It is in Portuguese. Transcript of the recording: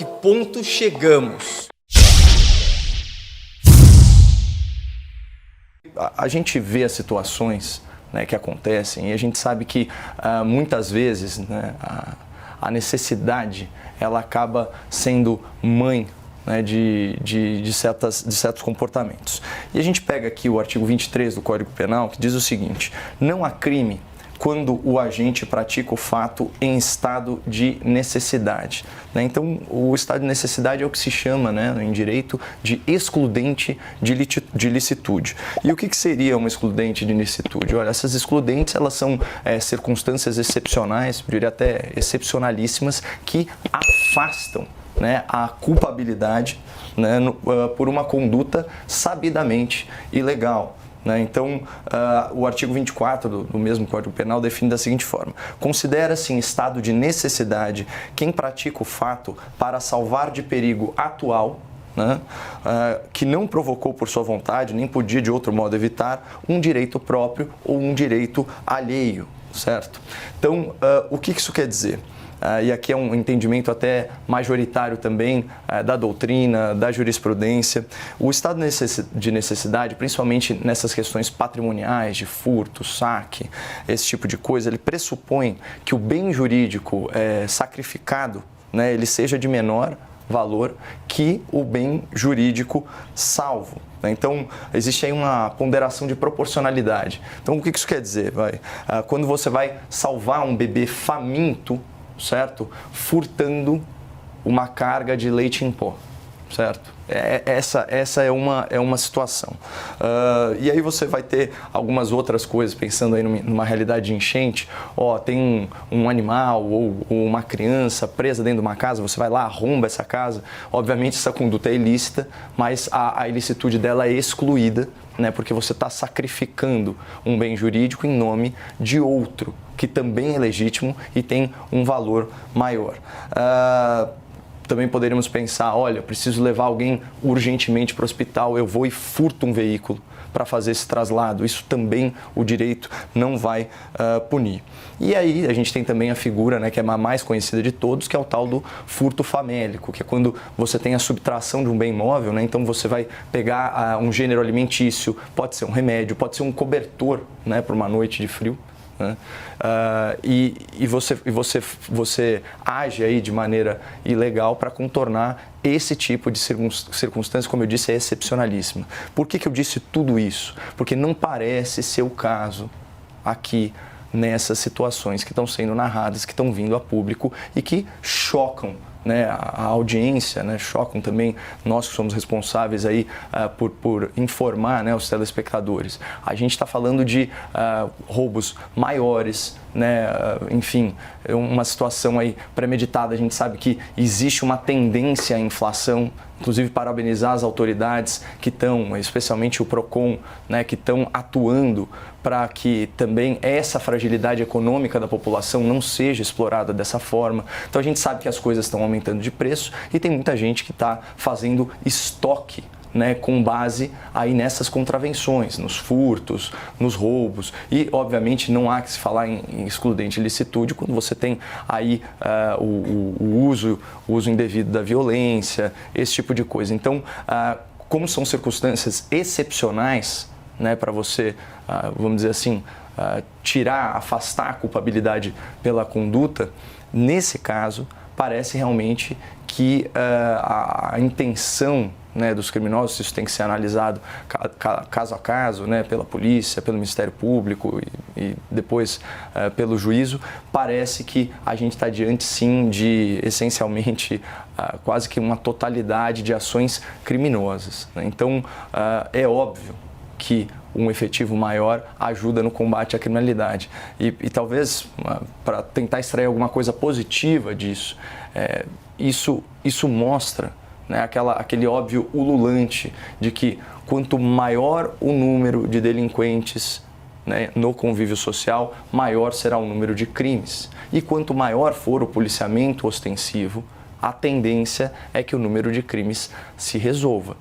que ponto chegamos? A gente vê as situações, né, que acontecem e a gente sabe que muitas vezes, né, a necessidade ela acaba sendo mãe, né, de certos comportamentos. E a gente pega aqui o artigo 23 do Código Penal, que diz o seguinte: não há crime quando o agente pratica o fato em estado de necessidade. Então, o estado de necessidade é o que se chama, né, em direito, de excludente de licitude. E o que seria uma excludente de licitude? Olha, essas excludentes elas são circunstâncias excepcionais, eu diria até excepcionalíssimas, que afastam, né, a culpabilidade, né, por uma conduta sabidamente ilegal. Então, o artigo 24 do mesmo Código Penal define da seguinte forma: considera-se em estado de necessidade quem pratica o fato para salvar de perigo atual, né, que não provocou por sua vontade, nem podia de outro modo evitar, um direito próprio ou um direito alheio, certo? Então, o que isso quer dizer? E aqui é um entendimento até majoritário também da doutrina, da jurisprudência. O estado de necessidade, principalmente nessas questões patrimoniais, de furto, saque, esse tipo de coisa, ele pressupõe que o bem jurídico sacrificado, né, ele seja de menor valor que o bem jurídico salvo. Então, existe aí uma ponderação de proporcionalidade. Então, o que isso quer dizer? Quando você vai salvar um bebê faminto, certo? Furtando uma carga de leite em pó, certo? Essa é uma situação. E aí você vai ter algumas outras coisas, pensando aí numa realidade de enchente. Tem um animal ou uma criança presa dentro de uma casa, você vai lá, arromba essa casa. Obviamente essa conduta é ilícita, mas a ilicitude dela é excluída, né, porque você está sacrificando um bem jurídico em nome de outro, que também é legítimo e tem um valor maior. Também poderíamos pensar, olha, preciso levar alguém urgentemente para o hospital, eu vou e furto um veículo para fazer esse traslado. Isso também o direito não vai punir. E aí a gente tem também a figura, né, que é a mais conhecida de todos, que é o tal do furto famélico, que é quando você tem a subtração de um bem móvel, né, então você vai pegar um gênero alimentício, pode ser um remédio, pode ser um cobertor, né, para uma noite de frio, né? E você age aí de maneira ilegal para contornar esse tipo de circunstância, como eu disse, é excepcionalíssima. Por que eu disse tudo isso? Porque não parece ser o caso aqui nessas situações que estão sendo narradas, que estão vindo a público e que chocam, né, a audiência, né, chocam também nós que somos responsáveis aí por informar, né, os telespectadores. A gente está falando de roubos maiores, né, enfim, uma situação aí premeditada. A gente sabe que existe uma tendência à inflação, inclusive parabenizar as autoridades que estão, especialmente o PROCON, né, que estão atuando para que também essa fragilidade econômica da população não seja explorada dessa forma. Então a gente sabe que as coisas estão aumentando de preço e tem muita gente que está fazendo estoque, né, com base aí nessas contravenções, nos furtos, nos roubos. E, obviamente, não há que se falar em excludente de licitude quando você tem aí o uso indevido da violência, esse tipo de coisa. Então, como são circunstâncias excepcionais, né, para você, vamos dizer assim, afastar a culpabilidade pela conduta, nesse caso, parece realmente que a intenção, né, dos criminosos, isso tem que ser analisado caso a caso, né, pela polícia, pelo Ministério Público e depois pelo juízo. Parece que a gente está diante, sim, de, essencialmente, quase que uma totalidade de ações criminosas, né? Então, é óbvio que um efetivo maior ajuda no combate à criminalidade. E talvez, para tentar extrair alguma coisa positiva disso, isso mostra, né, aquele óbvio ululante de que quanto maior o número de delinquentes, né, no convívio social, maior será o número de crimes. E quanto maior for o policiamento ostensivo, a tendência é que o número de crimes se resolva.